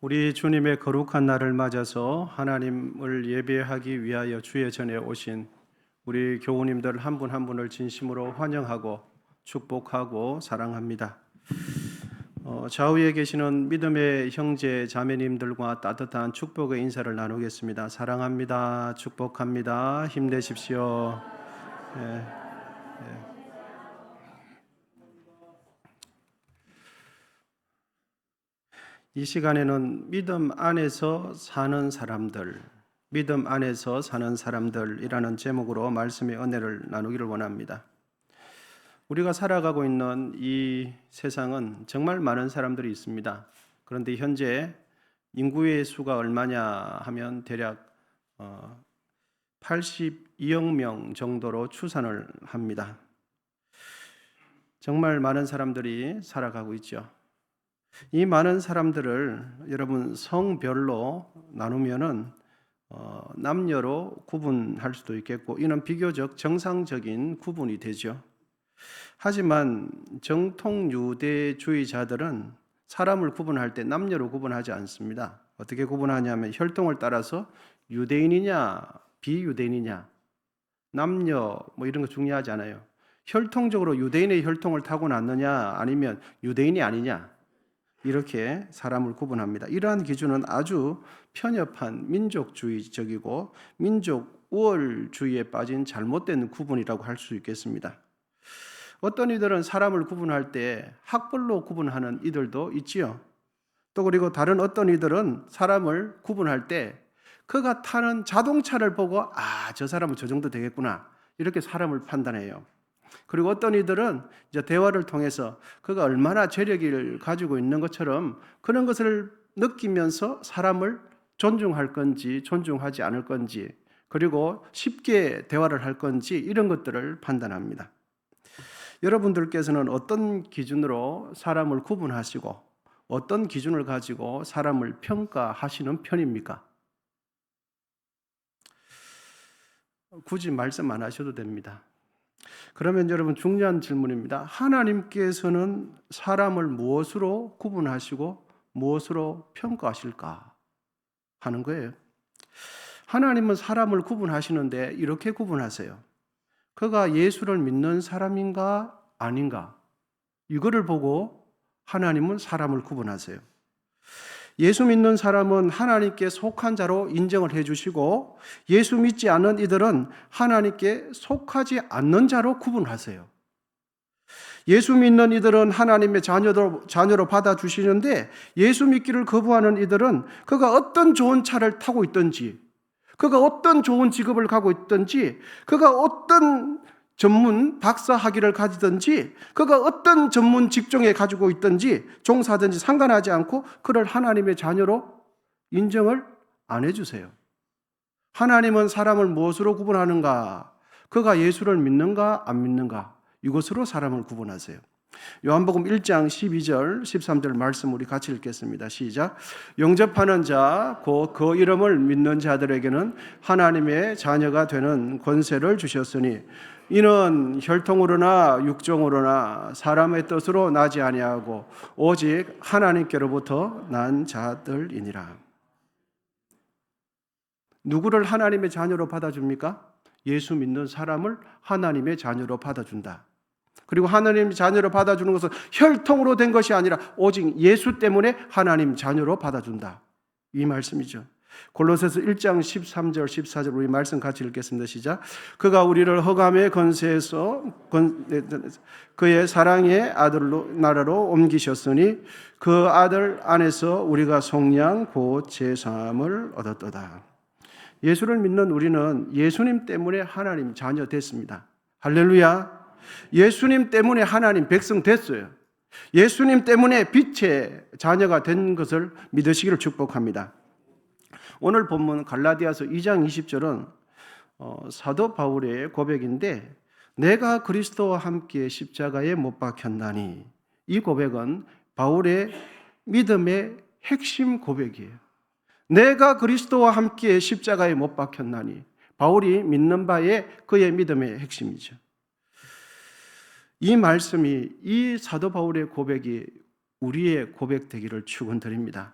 우리 주님의 거룩한 날을 맞아서 하나님을 예배하기 위하여 주의 전에 오신 우리 교우님들 한 분 한 분을 진심으로 환영하고 축복하고 사랑합니다. 좌우에 계시는 믿음의 형제 자매님들과 따뜻한 축복의 인사를 나누겠습니다. 사랑합니다. 축복합니다. 힘내십시오. 예. 이 시간에는 믿음 안에서 사는 사람들이라는 제목으로 말씀의 은혜를 나누기를 원합니다. 우리가 살아가고 있는 이 세상은 정말 많은 사람들이 있습니다. 그런데 현재 인구의 수가 얼마냐 하면 대략 82억 명 정도로 추산을 합니다. 정말 많은 사람들이 살아가고 있죠. 이 많은 사람들을 여러분 성별로 나누면은 남녀로 구분할 수도 있겠고 이는 비교적 정상적인 구분이 되죠. 하지만 정통 유대주의자들은 사람을 구분할 때 남녀로 구분하지 않습니다. 어떻게 구분하냐면 혈통을 따라서 유대인이냐 비유대인이냐 남녀 뭐 이런 거 중요하지 않아요. 혈통적으로 유대인의 혈통을 타고났느냐 아니면 유대인이 아니냐 이렇게 사람을 구분합니다. 이러한 기준은 아주 편협한 민족주의적이고 민족 우월주의에 빠진 잘못된 구분이라고 할 수 있겠습니다. 어떤 이들은 사람을 구분할 때 학벌로 구분하는 이들도 있지요. 또 그리고 다른 어떤 이들은 사람을 구분할 때 그가 타는 자동차를 보고 저 사람은 저 정도 되겠구나 이렇게 사람을 판단해요. 그리고 어떤 이들은 이제 대화를 통해서 그가 얼마나 재력을 가지고 있는 것처럼 그런 것을 느끼면서 사람을 존중할 건지 존중하지 않을 건지 그리고 쉽게 대화를 할 건지 이런 것들을 판단합니다. 여러분들께서는 어떤 기준으로 사람을 구분하시고 어떤 기준을 가지고 사람을 평가하시는 편입니까? 굳이 말씀 안 하셔도 됩니다. 그러면 여러분 중요한 질문입니다. 하나님께서는 사람을 무엇으로 구분하시고 무엇으로 평가하실까 하는 거예요. 하나님은 사람을 구분하시는데 이렇게 구분하세요. 그가 예수를 믿는 사람인가 아닌가 이거를 보고 하나님은 사람을 구분하세요. 예수 믿는 사람은 하나님께 속한 자로 인정을 해주시고 예수 믿지 않는 이들은 하나님께 속하지 않는 자로 구분하세요. 예수 믿는 이들은 하나님의 자녀로 받아주시는데 예수 믿기를 거부하는 이들은 그가 어떤 좋은 차를 타고 있든지 그가 어떤 좋은 직업을 가고 있든지 그가 어떤 전문 박사 학위를 가지든지 그가 어떤 전문 직종에 가지고 있든지 종사하든지 상관하지 않고 그를 하나님의 자녀로 인정을 안 해주세요. 하나님은 사람을 무엇으로 구분하는가? 그가 예수를 믿는가 안 믿는가? 이것으로 사람을 구분하세요. 요한복음 1장 12절 13절 말씀 우리 같이 읽겠습니다. 시작. 영접하는 자 곧 그 이름을 믿는 자들에게는 하나님의 자녀가 되는 권세를 주셨으니 이는 혈통으로나 육종으로나 사람의 뜻으로 나지 아니하고 오직 하나님께로부터 난 자들이니라. 누구를 하나님의 자녀로 받아줍니까? 예수 믿는 사람을 하나님의 자녀로 받아준다. 그리고 하나님 자녀로 받아주는 것은 혈통으로 된 것이 아니라 오직 예수 때문에 하나님 자녀로 받아준다. 이 말씀이죠. 골로새서 1장 13절 14절 우리 말씀 같이 읽겠습니다. 시작. 그가 우리를 흑암의 권세에서 그의 사랑의 아들로 나라로 옮기셨으니 그 아들 안에서 우리가 속량 곧 제사함을 얻었도다. 예수를 믿는 우리는 예수님 때문에 하나님 자녀 됐습니다. 할렐루야. 예수님 때문에 하나님 백성 됐어요. 예수님 때문에 빛의 자녀가 된 것을 믿으시기를 축복합니다. 오늘 본문 갈라디아서 2장 20절은 사도 바울의 고백인데 내가 그리스도와 함께 십자가에 못 박혔나니 이 고백은 바울의 믿음의 핵심 고백이에요. 내가 그리스도와 함께 십자가에 못 박혔나니 바울이 믿는 바에 그의 믿음의 핵심이죠. 이 말씀이 이 사도 바울의 고백이 우리의 고백 되기를 축원드립니다.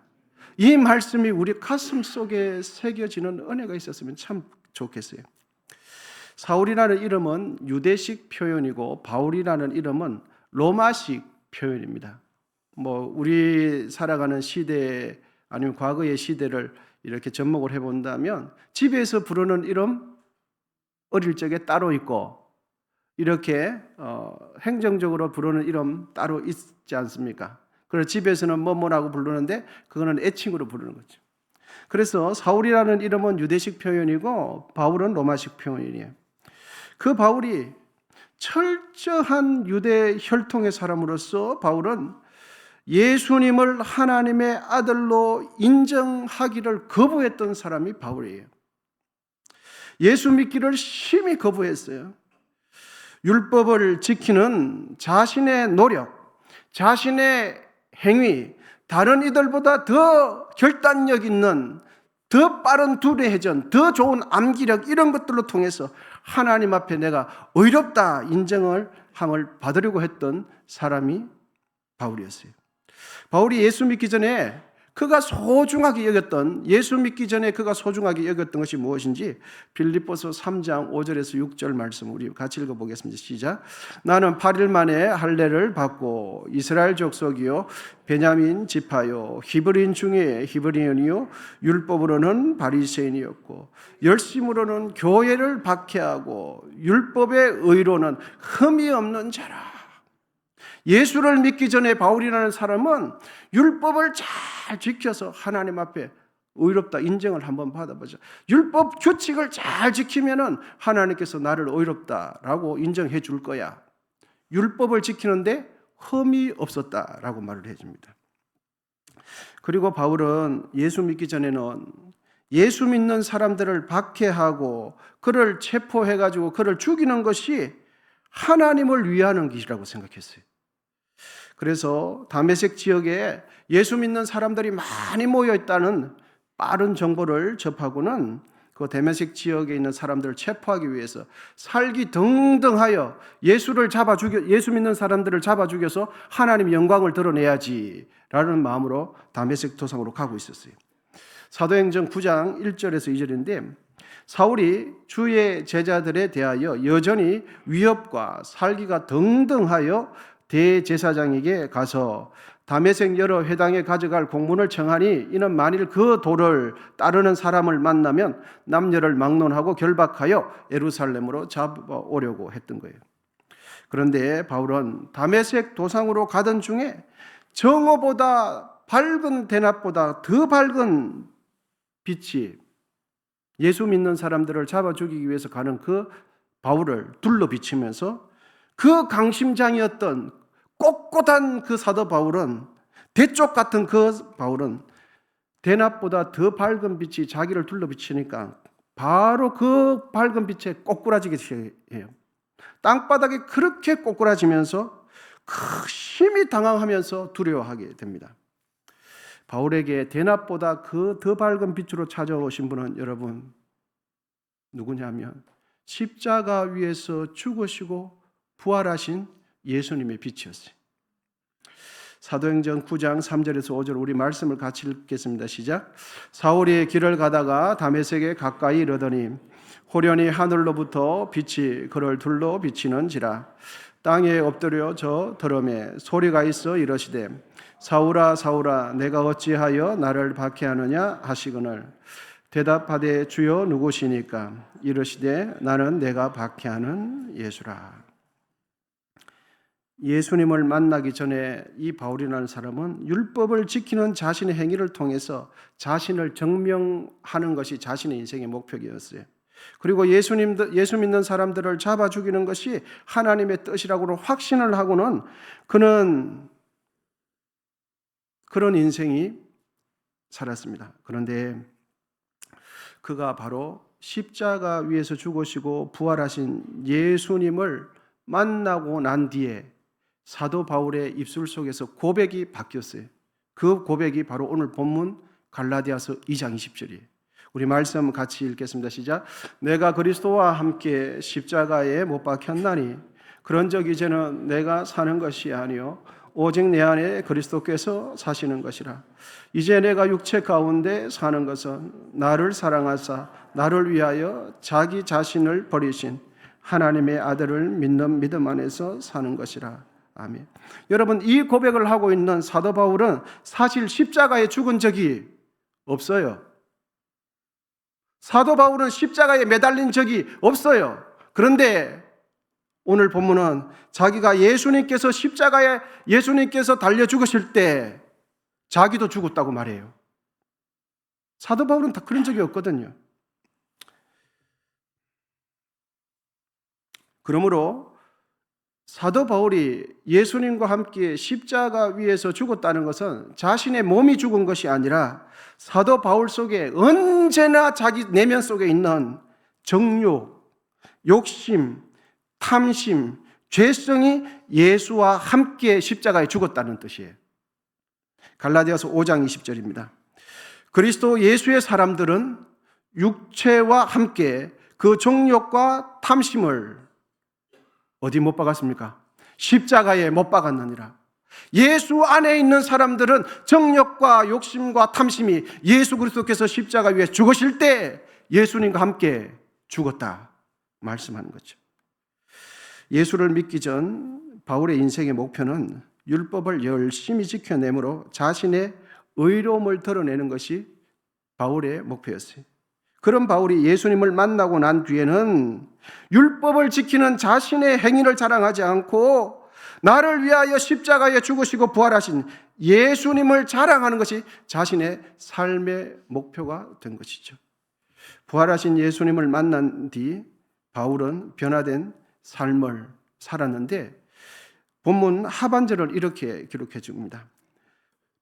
이 말씀이 우리 가슴 속에 새겨지는 은혜가 있었으면 참 좋겠어요. 사울이라는 이름은 유대식 표현이고 바울이라는 이름은 로마식 표현입니다. 우리 살아가는 시대 아니면 과거의 시대를 이렇게 접목을 해본다면 집에서 부르는 이름 어릴 적에 따로 있고 이렇게 행정적으로 부르는 이름 따로 있지 않습니까? 그래서 집에서는 뭐뭐라고 부르는데 그거는 애칭으로 부르는 거죠. 그래서 사울이라는 이름은 유대식 표현이고 바울은 로마식 표현이에요. 그 바울이 철저한 유대 혈통의 사람으로서 바울은 예수님을 하나님의 아들로 인정하기를 거부했던 사람이 바울이에요. 예수 믿기를 심히 거부했어요. 율법을 지키는 자신의 노력, 자신의 행위, 다른 이들보다 더 결단력 있는, 더 빠른 두뇌회전, 더 좋은 암기력 이런 것들로 통해서 하나님 앞에 내가 의롭다 인정을 함을 받으려고 했던 사람이 바울이었어요. 바울이 예수 믿기 전에 그가 소중하게 여겼던 것이 무엇인지 빌립보서 3장 5절에서 6절 말씀 우리 같이 읽어보겠습니다. 시작. 나는 8일 만에 할례를 받고 이스라엘 족속이요 베냐민 지파요 히브리인 중에 히브리인이요 율법으로는 바리새인이었고 열심으로는 교회를 박해하고 율법의 의로는 흠이 없는 자라. 예수를 믿기 전에 바울이라는 사람은 율법을 잘 지켜서 하나님 앞에 의롭다 인정을 한번 받아보자. 율법 규칙을 잘 지키면은 하나님께서 나를 의롭다라고 인정해 줄 거야. 율법을 지키는데 흠이 없었다라고 말을 해줍니다. 그리고 바울은 예수 믿기 전에는 예수 믿는 사람들을 박해하고 그를 체포해가지고 그를 죽이는 것이 하나님을 위하는 것이라고 생각했어요. 그래서 다메섹 지역에 예수 믿는 사람들이 많이 모여 있다는 빠른 정보를 접하고는 그 다메섹 지역에 있는 사람들을 체포하기 위해서 살기등등하여 예수 믿는 사람들을 잡아 죽여서 하나님 영광을 드러내야지라는 마음으로 다메섹 도상으로 가고 있었어요. 사도행전 9장 1절에서 2절인데 사울이 주의 제자들에 대하여 여전히 위협과 살기가 등등하여 대제사장에게 가서 다메섹 여러 회당에 가져갈 공문을 청하니 이는 만일 그 도를 따르는 사람을 만나면 남녀를 막론하고 결박하여 예루살렘으로 잡아오려고 했던 거예요. 그런데 바울은 다메섹 도상으로 가던 중에 정오보다 밝은 대낮보다 더 밝은 빛이 예수 믿는 사람들을 잡아 죽이기 위해서 가는 그 바울을 둘러 비치면서 그 강심장이었던 꼿꼿한 그 사도 바울은 대쪽 같은 그 바울은 대낮보다 더 밝은 빛이 자기를 둘러 비치니까 바로 그 밝은 빛에 꼬꾸라지게 해요. 땅바닥에 그렇게 꼬꾸라지면서 심히 당황하면서 두려워하게 됩니다. 바울에게 대낮보다 그 더 밝은 빛으로 찾아오신 분은 여러분 누구냐면 십자가 위에서 죽으시고 부활하신 예수님의 빛이었어요. 사도행전 9장 3절에서 5절 우리 말씀을 같이 읽겠습니다. 시작. 사울이 길을 가다가 다메섹에 가까이 이르더니 호련히 하늘로부터 빛이 그를 둘러 비치는지라. 땅에 엎드려 저 더러매 소리가 있어 이러시되 사울아 사울아 내가 어찌하여 나를 박해하느냐 하시거늘 대답하되 주여 누구시니까 이르시되 나는 내가 박해하는 예수라. 예수님을 만나기 전에 이 바울이라는 사람은 율법을 지키는 자신의 행위를 통해서 자신을 증명하는 것이 자신의 인생의 목표였어요. 그리고 예수 믿는 사람들을 잡아 죽이는 것이 하나님의 뜻이라고 확신을 하고는 그는 그런 인생이 살았습니다. 그런데 그가 바로 십자가 위에서 죽으시고 부활하신 예수님을 만나고 난 뒤에 사도 바울의 입술 속에서 고백이 바뀌었어요. 그 고백이 바로 오늘 본문 갈라디아서 2장 20절이에요. 우리 말씀 같이 읽겠습니다. 시작. 내가 그리스도와 함께 십자가에 못 박혔나니 그런즉 이제는 내가 사는 것이 아니요 오직 내 안에 그리스도께서 사시는 것이라. 이제 내가 육체 가운데 사는 것은 나를 사랑하사 나를 위하여 자기 자신을 버리신 하나님의 아들을 믿는 믿음 안에서 사는 것이라. 아멘. 여러분, 이 고백을 하고 있는 사도 바울은 사실 십자가에 죽은 적이 없어요. 사도 바울은 십자가에 매달린 적이 없어요. 그런데 오늘 본문은 자기가 예수님께서 달려 죽으실 때 자기도 죽었다고 말해요. 사도 바울은 다 그런 적이 없거든요. 그러므로 사도 바울이 예수님과 함께 십자가 위에서 죽었다는 것은 자신의 몸이 죽은 것이 아니라 사도 바울 속에 언제나 자기 내면 속에 있는 정욕, 욕심, 탐심, 죄성이 예수와 함께 십자가에 죽었다는 뜻이에요. 갈라디아서 5장 20절입니다. 그리스도 예수의 사람들은 육체와 함께 그 정욕과 탐심을 어디 못 박았습니까? 십자가에 못 박았느니라. 예수 안에 있는 사람들은 정욕과 욕심과 탐심이 예수 그리스도께서 십자가 위에 죽으실 때 예수님과 함께 죽었다 말씀하는 거죠. 예수를 믿기 전 바울의 인생의 목표는 율법을 열심히 지켜내므로 자신의 의로움을 드러내는 것이 바울의 목표였어요. 그런 바울이 예수님을 만나고 난 뒤에는 율법을 지키는 자신의 행위를 자랑하지 않고 나를 위하여 십자가에 죽으시고 부활하신 예수님을 자랑하는 것이 자신의 삶의 목표가 된 것이죠. 부활하신 예수님을 만난 뒤 바울은 변화된 삶을 살았는데 본문 하반절을 이렇게 기록해 줍니다.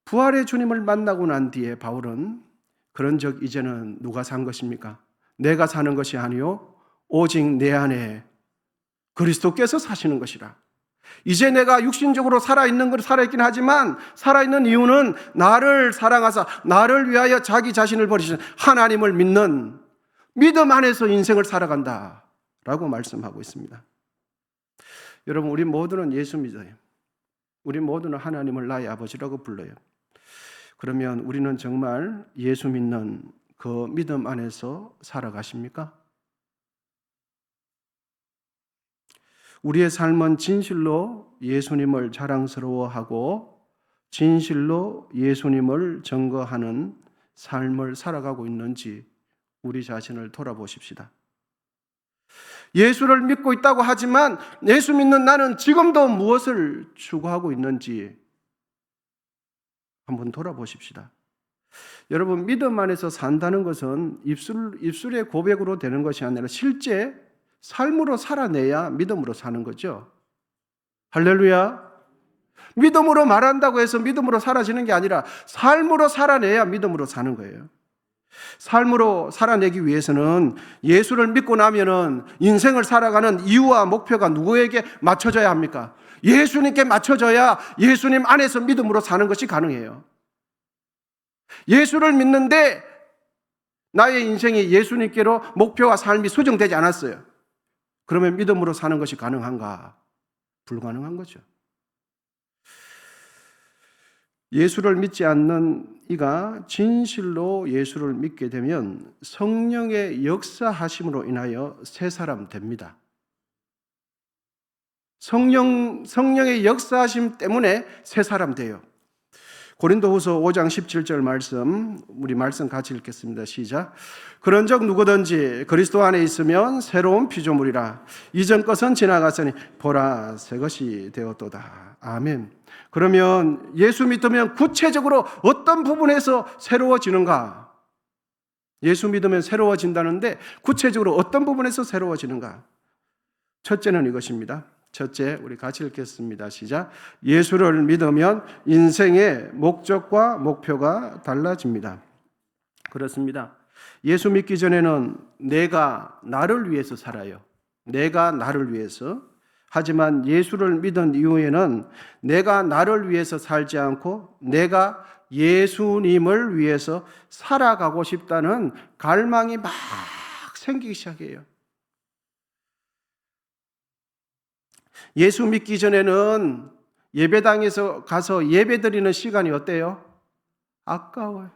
부활의 주님을 만나고 난 뒤에 바울은 그런 적 이제는 누가 산 것입니까? 내가 사는 것이 아니요 오직 내 안에 그리스도께서 사시는 것이라. 이제 내가 육신적으로 살아있긴 하지만 살아있는 이유는 나를 사랑하사 나를 위하여 자기 자신을 버리신 하나님을 믿는 믿음 안에서 인생을 살아간다 라고 말씀하고 있습니다. 여러분, 우리 모두는 예수 믿어요. 우리 모두는 하나님을 나의 아버지라고 불러요. 그러면 우리는 정말 예수 믿는 그 믿음 안에서 살아가십니까? 우리의 삶은 진실로 예수님을 자랑스러워하고 진실로 예수님을 증거하는 삶을 살아가고 있는지 우리 자신을 돌아보십시다. 예수를 믿고 있다고 하지만 예수 믿는 나는 지금도 무엇을 추구하고 있는지 한번 돌아보십시다. 여러분, 믿음 안에서 산다는 것은 입술의 고백으로 되는 것이 아니라 실제 삶으로 살아내야 믿음으로 사는 거죠. 할렐루야. 믿음으로 말한다고 해서 믿음으로 사라지는 게 아니라 삶으로 살아내야 믿음으로 사는 거예요. 삶으로 살아내기 위해서는 예수를 믿고 나면은 인생을 살아가는 이유와 목표가 누구에게 맞춰져야 합니까? 예수님께 맞춰져야 예수님 안에서 믿음으로 사는 것이 가능해요. 예수를 믿는데 나의 인생이 예수님께로 목표와 삶이 수정되지 않았어요. 그러면 믿음으로 사는 것이 가능한가? 불가능한 거죠. 예수를 믿지 않는 이가 진실로 예수를 믿게 되면 성령의 역사하심으로 인하여 새 사람 됩니다. 성령의 역사하심 때문에 새 사람 돼요. 고린도후서 5장 17절 말씀, 우리 말씀 같이 읽겠습니다. 시작. 그런즉 누구든지 그리스도 안에 있으면 새로운 피조물이라. 이전 것은 지나갔으니 보라 새 것이 되었도다. 아멘. 그러면 예수 믿으면 구체적으로 어떤 부분에서 새로워지는가? 예수 믿으면 새로워진다는데 구체적으로 어떤 부분에서 새로워지는가? 첫째는 이것입니다. 첫째, 우리 같이 읽겠습니다. 시작. 예수를 믿으면 인생의 목적과 목표가 달라집니다. 그렇습니다. 예수 믿기 전에는 내가 나를 위해서 살아요. 내가 나를 위해서. 하지만 예수를 믿은 이후에는 내가 나를 위해서 살지 않고 내가 예수님을 위해서 살아가고 싶다는 갈망이 막 생기기 시작해요. 예수 믿기 전에는 예배당에서 가서 예배드리는 시간이 어때요? 아까워요.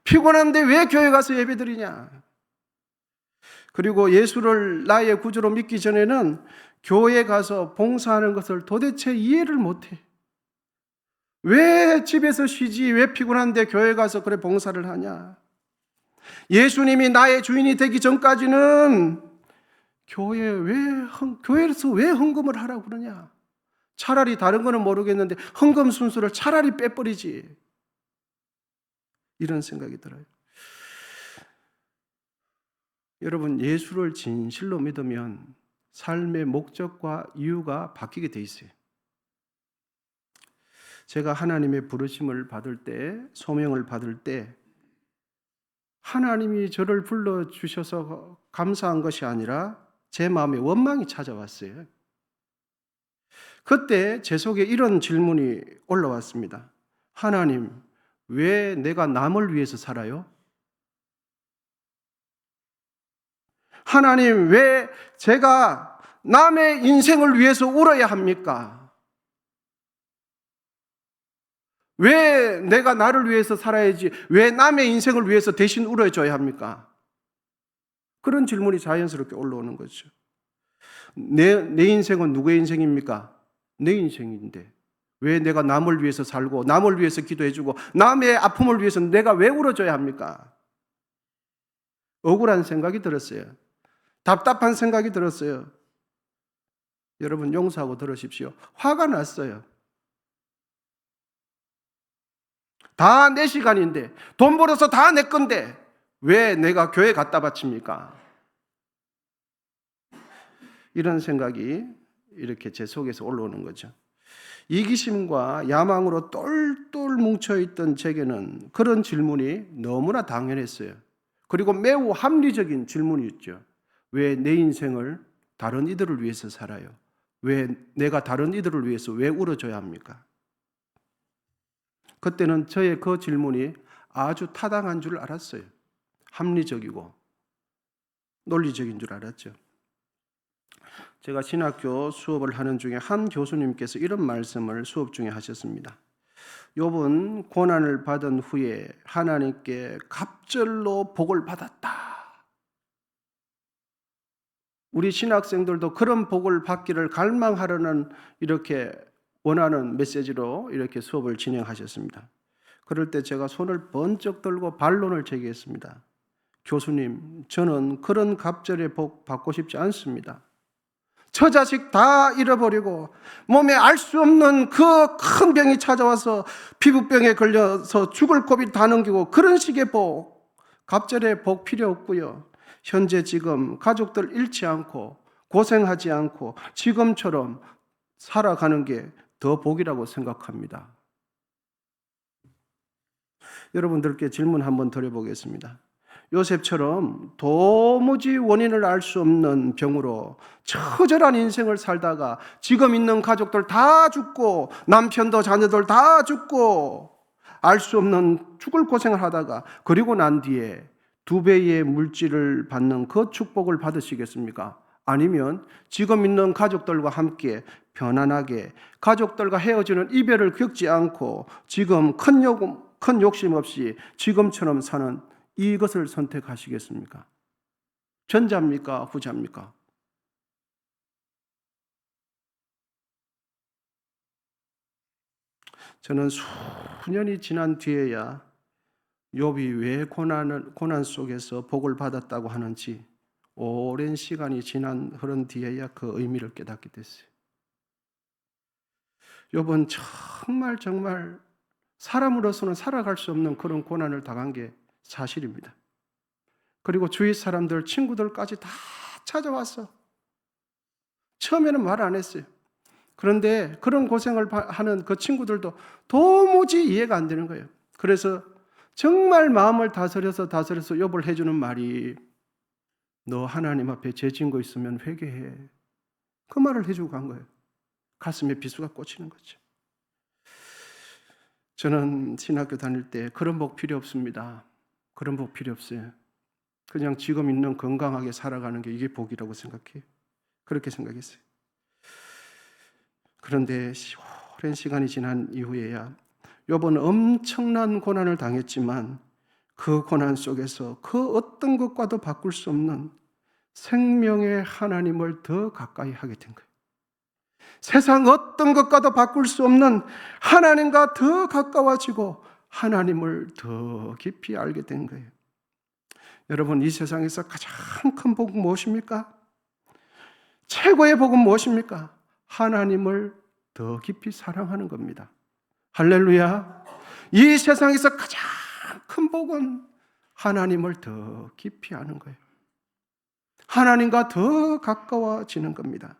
피곤한데 왜 교회 가서 예배드리냐? 그리고 예수를 나의 구주로 믿기 전에는 교회 가서 봉사하는 것을 도대체 이해를 못해. 왜 집에서 쉬지? 왜 피곤한데 교회 가서 그래 봉사를 하냐? 예수님이 나의 주인이 되기 전까지는 교회에서 왜 헌금을 하라고 그러냐? 차라리 다른 거는 모르겠는데 헌금 순서를 차라리 빼버리지. 이런 생각이 들어요. 여러분, 예수를 진실로 믿으면 삶의 목적과 이유가 바뀌게 돼 있어요. 제가 하나님의 부르심을 받을 때, 소명을 받을 때 하나님이 저를 불러주셔서 감사한 것이 아니라 제 마음에 원망이 찾아왔어요. 그때 제 속에 이런 질문이 올라왔습니다. 하나님, 왜 내가 남을 위해서 살아요? 하나님, 왜 제가 남의 인생을 위해서 울어야 합니까? 왜 내가 나를 위해서 살아야지 왜 남의 인생을 위해서 대신 울어줘야 합니까? 그런 질문이 자연스럽게 올라오는 거죠. 내 인생은 누구의 인생입니까? 내 인생인데 왜 내가 남을 위해서 살고 남을 위해서 기도해주고 남의 아픔을 위해서 내가 왜 울어줘야 합니까? 억울한 생각이 들었어요. 답답한 생각이 들었어요. 여러분 용서하고 들으십시오. 화가 났어요. 다 내 시간인데 돈 벌어서 다 내 건데 왜 내가 교회 갖다 바칩니까? 이런 생각이 이렇게 제 속에서 올라오는 거죠. 이기심과 야망으로 똘똘 뭉쳐있던 제게는 그런 질문이 너무나 당연했어요. 그리고 매우 합리적인 질문이었죠. 왜 내 인생을 다른 이들을 위해서 살아요? 왜 내가 다른 이들을 위해서 왜 울어줘야 합니까? 그때는 저의 그 질문이 아주 타당한 줄 알았어요. 합리적이고 논리적인 줄 알았죠. 제가 신학교 수업을 하는 중에 한 교수님께서 이런 말씀을 수업 중에 하셨습니다. 욥은 고난을 받은 후에 하나님께 갑절로 복을 받았다. 우리 신학생들도 그런 복을 받기를 갈망하려는 이렇게 원하는 메시지로 이렇게 수업을 진행하셨습니다. 그럴 때 제가 손을 번쩍 들고 반론을 제기했습니다. 교수님, 저는 그런 갑절의 복 받고 싶지 않습니다. 처자식 다 잃어버리고 몸에 알 수 없는 그 큰 병이 찾아와서 피부병에 걸려서 죽을 고비 다 넘기고 그런 식의 복, 갑절의 복 필요 없고요. 현재 지금 가족들 잃지 않고 고생하지 않고 지금처럼 살아가는 게 더 복이라고 생각합니다. 여러분들께 질문 한번 드려보겠습니다. 요셉처럼 도무지 원인을 알 수 없는 병으로 처절한 인생을 살다가 지금 있는 가족들 다 죽고 남편도 자녀들 다 죽고 알 수 없는 죽을 고생을 하다가 그리고 난 뒤에 2배의 물질을 받는 그 축복을 받으시겠습니까? 아니면 지금 있는 가족들과 함께 편안하게 가족들과 헤어지는 이별을 겪지 않고 지금 큰 욕심 없이 지금처럼 사는 이것을 선택하시겠습니까? 전자입니까? 후자입니까? 저는 수년이 지난 뒤에야 욥이 왜 고난 속에서 복을 받았다고 하는지 오랜 시간이 흐른 뒤에야 그 의미를 깨닫게 됐어요. 욥은 정말 사람으로서는 살아갈 수 없는 그런 고난을 당한 게 사실입니다. 그리고 주위 사람들, 친구들까지 다 찾아왔어. 처음에는 말 안 했어요. 그런데 그런 고생을 하는 그 친구들도 도무지 이해가 안 되는 거예요. 그래서 정말 마음을 다스려서 욥을 해주는 말이 너 하나님 앞에 죄 지은 거 있으면 회개해. 그 말을 해주고 간 거예요. 가슴에 비수가 꽂히는 거죠. 저는 신학교 다닐 때 그런 복 필요 없습니다. 그런 복 필요 없어요. 그냥 지금 있는 건강하게 살아가는 게 이게 복이라고 생각해요. 그렇게 생각했어요. 그런데 오랜 시간이 지난 이후에야 욥은 엄청난 고난을 당했지만 그 고난 속에서 그 어떤 것과도 바꿀 수 없는 생명의 하나님을 더 가까이 하게 된 거예요. 세상 어떤 것과도 바꿀 수 없는 하나님과 더 가까워지고 하나님을 더 깊이 알게 된 거예요. 여러분, 이 세상에서 가장 큰 복은 무엇입니까? 최고의 복은 무엇입니까? 하나님을 더 깊이 사랑하는 겁니다. 할렐루야. 이 세상에서 가장 큰 복은 하나님을 더 깊이 아는 거예요. 하나님과 더 가까워지는 겁니다.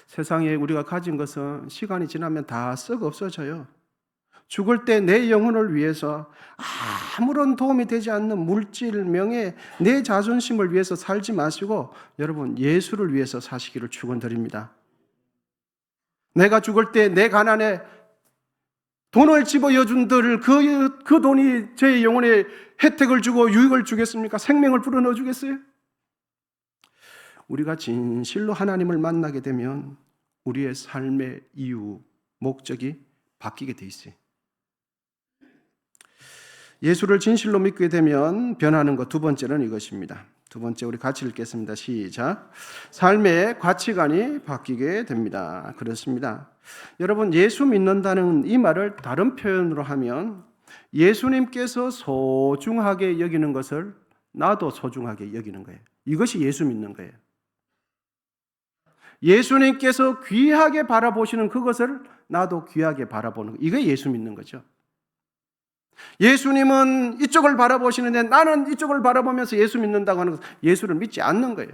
세상에 우리가 가진 것은 시간이 지나면 다 썩어 없어져요. 죽을 때 내 영혼을 위해서 아무런 도움이 되지 않는 물질, 명예, 내 자존심을 위해서 살지 마시고 여러분, 예수를 위해서 사시기를 축원드립니다. 내가 죽을 때 내 가난에 돈을 집어여준들 그 돈이 제 영혼에 혜택을 주고 유익을 주겠습니까? 생명을 불어넣어 주겠어요? 우리가 진실로 하나님을 만나게 되면 우리의 삶의 이유, 목적이 바뀌게 돼 있어요. 예수를 진실로 믿게 되면 변하는 것, 두 번째는 이것입니다. 두 번째, 우리 같이 읽겠습니다. 시작. 삶의 가치관이 바뀌게 됩니다. 그렇습니다. 여러분, 예수 믿는다는 이 말을 다른 표현으로 하면 예수님께서 소중하게 여기는 것을 나도 소중하게 여기는 거예요. 이것이 예수 믿는 거예요. 예수님께서 귀하게 바라보시는 그것을 나도 귀하게 바라보는 거. 이게 예수 믿는 거죠. 예수님은 이쪽을 바라보시는데 나는 이쪽을 바라보면서 예수 믿는다고 하는 것은 예수를 믿지 않는 거예요.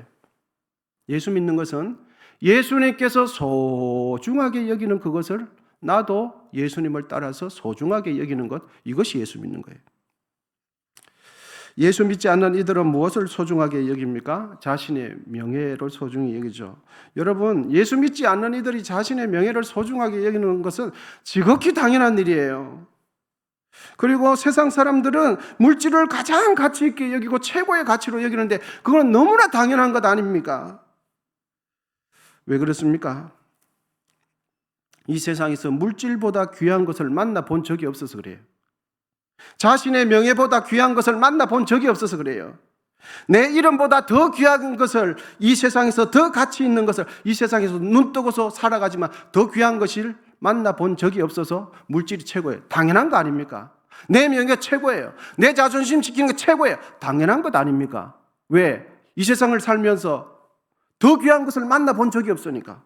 예수 믿는 것은 예수님께서 소중하게 여기는 그것을 나도 예수님을 따라서 소중하게 여기는 것, 이것이 예수 믿는 거예요. 예수 믿지 않는 이들은 무엇을 소중하게 여깁니까? 자신의 명예를 소중히 여기죠. 여러분, 예수 믿지 않는 이들이 자신의 명예를 소중하게 여기는 것은 지극히 당연한 일이에요. 그리고 세상 사람들은 물질을 가장 가치 있게 여기고 최고의 가치로 여기는데 그건 너무나 당연한 것 아닙니까? 왜 그렇습니까? 이 세상에서 물질보다 귀한 것을 만나본 적이 없어서 그래요. 자신의 명예보다 귀한 것을 만나본 적이 없어서 그래요. 내 이름보다 더 귀한 것을, 이 세상에서 더 가치 있는 것을 이 세상에서 눈 뜨고서 살아가지만 더 귀한 것을 만나본 적이 없어서 물질이 최고예요. 당연한 거 아닙니까? 내 명예가 최고예요. 내 자존심 지키는 게 최고예요. 당연한 것 아닙니까? 왜? 이 세상을 살면서 더 귀한 것을 만나본 적이 없으니까.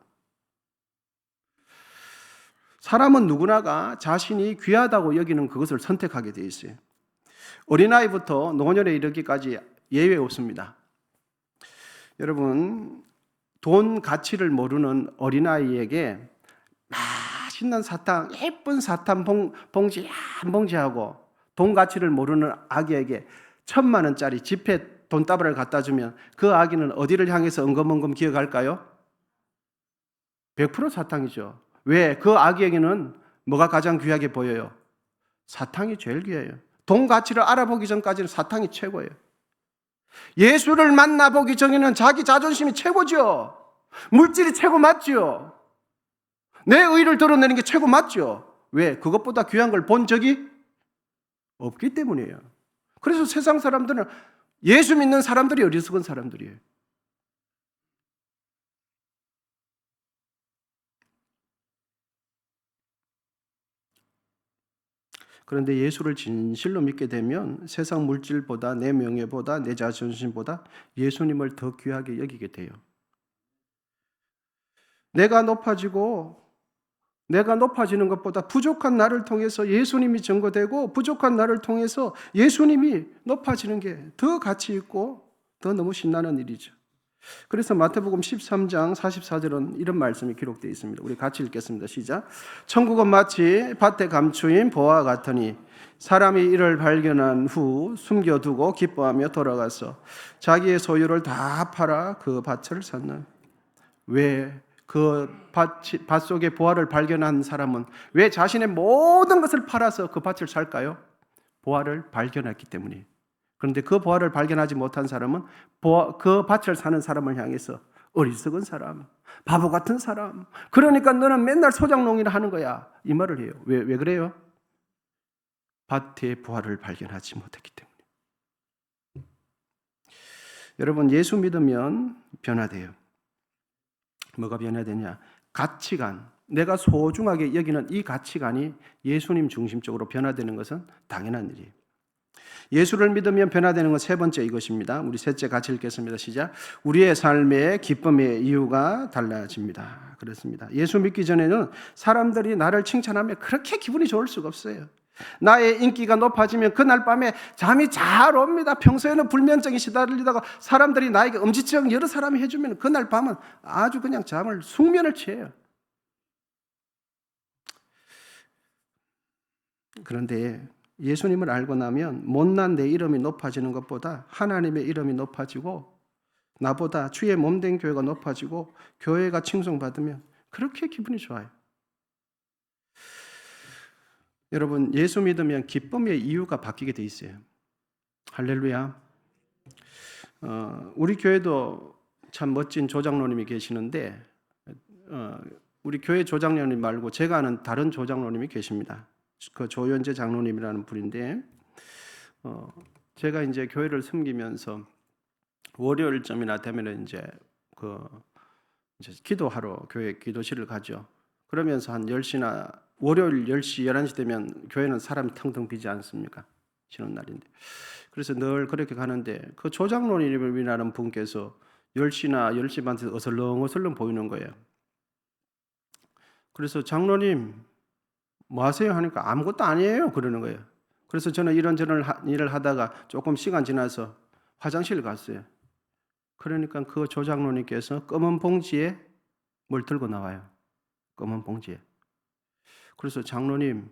사람은 누구나가 자신이 귀하다고 여기는 그것을 선택하게 되어 있어요. 어린아이부터 노년에 이르기까지 예외 없습니다. 여러분, 돈 가치를 모르는 어린아이에게 맛있는 사탕, 예쁜 사탕 봉지 한 봉지하고 돈 가치를 모르는 아기에게 1,000만 원짜리 지폐 돈다발을 갖다 주면 그 아기는 어디를 향해서 엉금엉금 기어갈까요? 100% 사탕이죠. 왜? 그 아기에게는 뭐가 가장 귀하게 보여요? 사탕이 제일 귀해요. 돈 가치를 알아보기 전까지는 사탕이 최고예요. 예수를 만나보기 전에는 자기 자존심이 최고죠. 물질이 최고 맞죠. 내 의를 드러내는 게 최고 맞죠. 왜? 그것보다 귀한 걸 본 적이 없기 때문이에요. 그래서 세상 사람들은 예수 믿는 사람들이 어리석은 사람들이에요. 그런데 예수를 진실로 믿게 되면 세상 물질보다 내 명예보다 내 자존심보다 예수님을 더 귀하게 여기게 돼요. 내가 높아지는 것보다 부족한 나를 통해서 예수님이 증거되고 부족한 나를 통해서 예수님이 높아지는 게 더 가치 있고 더 너무 신나는 일이죠. 그래서 마태복음 13장 44절은 이런 말씀이 기록되어 있습니다. 우리 같이 읽겠습니다. 시작. 천국은 마치 밭에 감추인 보화 같으니 사람이 이를 발견한 후 숨겨두고 기뻐하며 돌아가서 자기의 소유를 다 팔아 그 밭을 샀는. 왜 그 밭 속에 보화를 발견한 사람은 왜 자신의 모든 것을 팔아서 그 밭을 살까요? 보화를 발견했기 때문이에요. 그런데 그 보화를 발견하지 못한 사람은 그 밭을 사는 사람을 향해서 어리석은 사람, 바보 같은 사람. 그러니까 너는 맨날 소장농이나 하는 거야. 이 말을 해요. 왜 그래요? 밭의 부활을 발견하지 못했기 때문에. 여러분, 예수 믿으면 변화돼요. 뭐가 변화되냐? 가치관, 내가 소중하게 여기는 이 가치관이 예수님 중심적으로 변화되는 것은 당연한 일이에요. 예수를 믿으면 변화되는 건 세 번째 이것입니다. 우리 셋째 같이 읽겠습니다. 시작. 우리의 삶의 기쁨의 이유가 달라집니다. 그렇습니다. 예수 믿기 전에는 사람들이 나를 칭찬하면 그렇게 기분이 좋을 수가 없어요. 나의 인기가 높아지면 그날 밤에 잠이 잘 옵니다. 평소에는 불면증이 시달리다가 사람들이 나에게 엄지척 여러 사람이 해주면 그날 밤은 아주 그냥 숙면을 취해요. 그런데 예수님을 알고 나면 못난 내 이름이 높아지는 것보다 하나님의 이름이 높아지고 나보다 주의 몸된 교회가 높아지고 교회가 칭송받으면 그렇게 기분이 좋아요. 여러분, 예수 믿으면 기쁨의 이유가 바뀌게 돼 있어요. 할렐루야. 우리 교회도 참 멋진 조장로님이 계시는데 우리 교회 조장로님 말고 제가 아는 다른 조장로님이 계십니다. 그 조연재 장로님이라는 분인데 제가 이제 교회를 섬기면서 월요일쯤이나 되면은 이제 기도하러 교회 기도실을 가죠. 그러면서 한 10시나 월요일 10시, 11시 되면 교회는 사람이 텅텅 비지 않습니까? 쉬는 날인데. 그래서 늘 그렇게 가는데 그 조장로님이라는 분께서 10시나 10시 반에 어슬렁어슬렁 보이는 거예요. 그래서 장로님 뭐 하세요? 하니까 아무것도 아니에요. 그러는 거예요. 그래서 저는 이런저런 일을 하다가 조금 시간 지나서 화장실 갔어요. 그러니까 그 조장로님께서 검은 봉지에 뭘 들고 나와요. 검은 봉지에. 그래서 장로님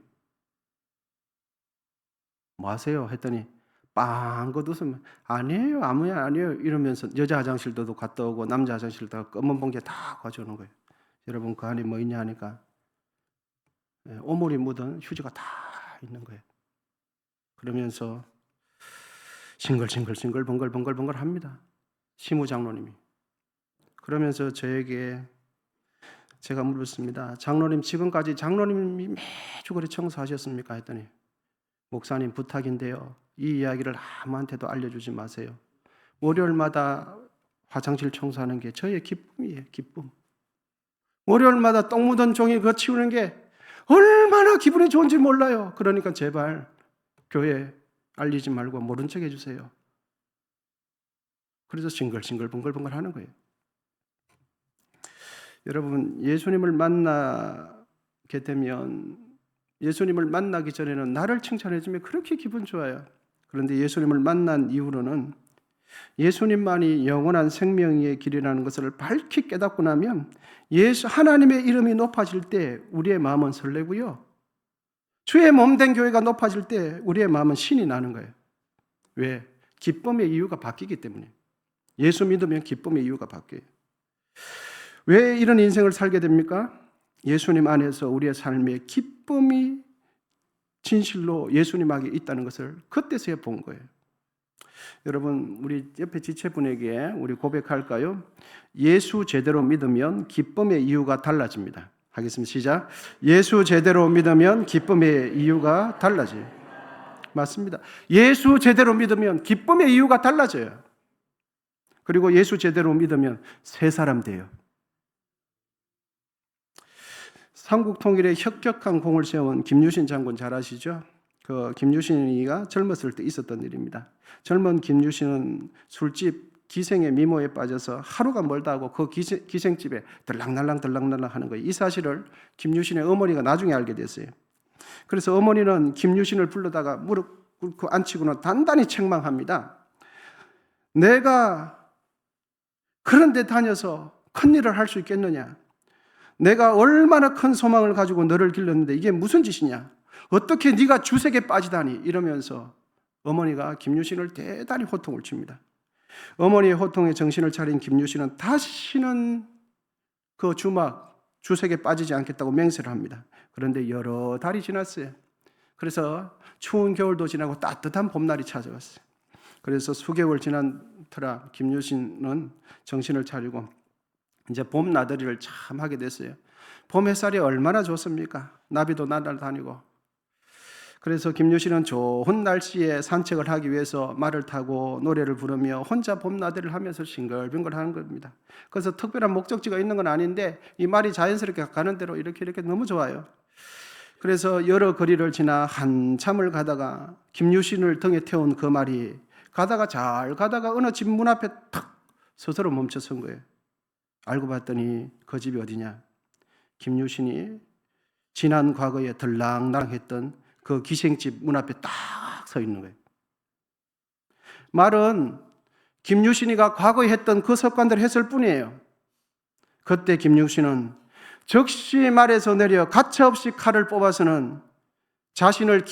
뭐 하세요? 했더니 빵긋 웃으면 아니에요. 아니에요. 이러면서 여자 화장실도 갔다 오고 남자 화장실도 검은 봉지에 다 가져오는 거예요. 여러분 그 안에 뭐 있냐 하니까 오물이 묻은 휴지가 다 있는 거예요. 그러면서 싱글싱글 번글번글 합니다. 시무장로님이. 그러면서 저에게 제가 물었습니다. 장로님 지금까지 장로님이 매주 그렇게 청소하셨습니까? 했더니 목사님 부탁인데요. 이 이야기를 아무한테도 알려주지 마세요. 월요일마다 화장실 청소하는 게 저의 기쁨이에요. 기쁨. 월요일마다 똥 묻은 종이 그거 치우는 게 얼마나 기분이 좋은지 몰라요. 그러니까 제발 교회 알리지 말고 모른 척 해주세요. 그래서 싱글싱글 번글번글 하는 거예요. 여러분, 예수님을 만나게 되면 예수님을 만나기 전에는 나를 칭찬해주면 그렇게 기분 좋아요. 그런데 예수님을 만난 이후로는 예수님만이 영원한 생명의 길이라는 것을 밝히 깨닫고 나면 하나님의 이름이 높아질 때 우리의 마음은 설레고요. 주의 몸된 교회가 높아질 때 우리의 마음은 신이 나는 거예요. 왜? 기쁨의 이유가 바뀌기 때문에. 예수 믿으면 기쁨의 이유가 바뀌어요. 왜 이런 인생을 살게 됩니까? 예수님 안에서 우리의 삶의 기쁨이 진실로 예수님에게 있다는 것을 그때서야 본 거예요. 여러분, 우리 옆에 지체분에게 우리 고백할까요? 예수 제대로 믿으면 기쁨의 이유가 달라집니다. 하겠습니다. 시작. 예수 제대로 믿으면 기쁨의 이유가 달라져요. 맞습니다. 예수 제대로 믿으면 기쁨의 이유가 달라져요. 그리고 예수 제대로 믿으면 새 사람 돼요. 삼국 통일에 혁혁한 공을 세운 김유신 장군 잘 아시죠? 그 김유신이가 젊었을 때 있었던 일입니다. 젊은 김유신은 술집 기생의 미모에 빠져서 하루가 멀다 하고 그 기생집에 들락날락 하는 거예요. 이 사실을 김유신의 어머니가 나중에 알게 됐어요. 그래서 어머니는 김유신을 불러다가 무릎 꿇고 앉히고는 단단히 책망합니다. 내가 그런 데 다녀서 큰일을 할 수 있겠느냐? 내가 얼마나 큰 소망을 가지고 너를 길렀는데 이게 무슨 짓이냐? 어떻게 네가 주색에 빠지다니? 이러면서 어머니가 김유신을 대단히 호통을 칩니다. 어머니의 호통에 정신을 차린 김유신은 다시는 그 주색에 빠지지 않겠다고 맹세를 합니다. 그런데 여러 달이 지났어요. 그래서 추운 겨울도 지나고 따뜻한 봄날이 찾아왔어요. 그래서 수개월 지난 터라 김유신은 정신을 차리고 이제 봄 나들이를 참 하게 됐어요. 봄 햇살이 얼마나 좋습니까? 나비도 날아다니고. 그래서 김유신은 좋은 날씨에 산책을 하기 위해서 말을 타고 노래를 부르며 혼자 봄 나들이를 하면서 싱글빙글 하는 겁니다. 그래서 특별한 목적지가 있는 건 아닌데 이 말이 자연스럽게 가는 대로 이렇게 너무 좋아요. 그래서 여러 거리를 지나 한참을 가다가 김유신을 등에 태운 그 말이 잘 가다가 어느 집 문 앞에 탁 스스로 멈춰 선 거예요. 알고 봤더니 그 집이 어디냐? 김유신이 지난 과거에 들락날락했던 그 기생집 문 앞에 딱 서 있는 거예요. 말은 김유신이가 과거에 했던 그 습관대로 했을 뿐이에요. 그때 김유신은 즉시 말에서 내려 가차없이 칼을 뽑아서는 자신을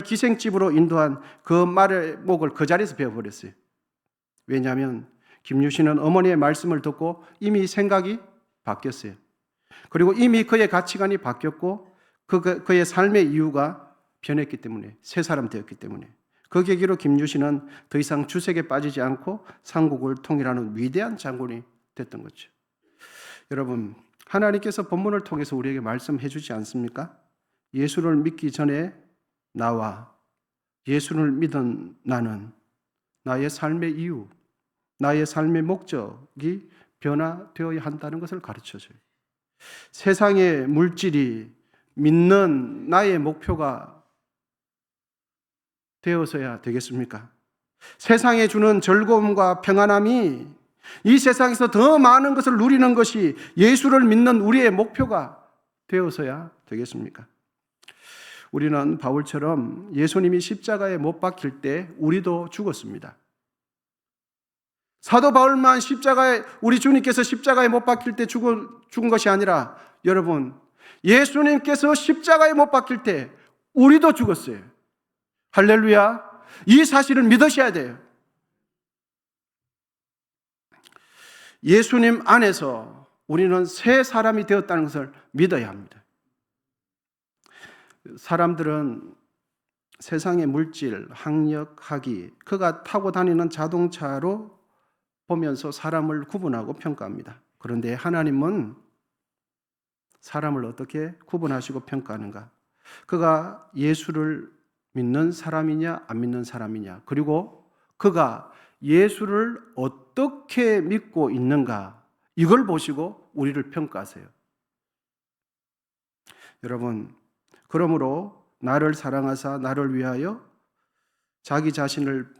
기생집으로 인도한 그 말의 목을 그 자리에서 베어버렸어요. 왜냐하면 김유신은 어머니의 말씀을 듣고 이미 생각이 바뀌었어요. 그리고 이미 그의 가치관이 바뀌었고 그의 삶의 이유가 변했기 때문에, 새 사람 되었기 때문에 그 계기로 김유신은 더 이상 주색에 빠지지 않고 삼국을 통일하는 위대한 장군이 됐던 거죠. 여러분, 하나님께서 본문을 통해서 우리에게 말씀해 주지 않습니까? 예수를 믿기 전에 나와 예수를 믿은 나는 나의 삶의 이유, 나의 삶의 목적이 변화되어야 한다는 것을 가르쳐줘요. 세상의 물질이 믿는 나의 목표가 되어서야 되겠습니까? 세상에 주는 즐거움과 평안함이 이 세상에서 더 많은 것을 누리는 것이 예수를 믿는 우리의 목표가 되어서야 되겠습니까? 우리는 바울처럼 예수님이 십자가에 못 박힐 때 우리도 죽었습니다. 사도 바울만 우리 주님께서 십자가에 못 박힐 때 죽은 것이 아니라 여러분, 예수님께서 십자가에 못 박힐 때 우리도 죽었어요. 할렐루야. 이 사실을 믿으셔야 돼요. 예수님 안에서 우리는 새 사람이 되었다는 것을 믿어야 합니다. 사람들은 세상의 물질, 학력, 학위, 그가 타고 다니는 자동차로 보면서 사람을 구분하고 평가합니다. 그런데 하나님은 사람을 어떻게 구분하시고 평가하는가? 그가 예수를 믿는 사람이냐 안 믿는 사람이냐, 그리고 그가 예수를 어떻게 믿고 있는가, 이걸 보시고 우리를 평가하세요. 여러분, 그러므로 나를 사랑하사 나를 위하여 자기 자신을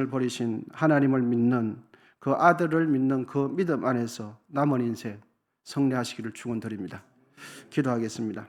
버리신 하나님을 믿는 그 아들을 믿는 그 믿음 안에서 남은 인생 성례하시기를 축원드립니다. 기도하겠습니다.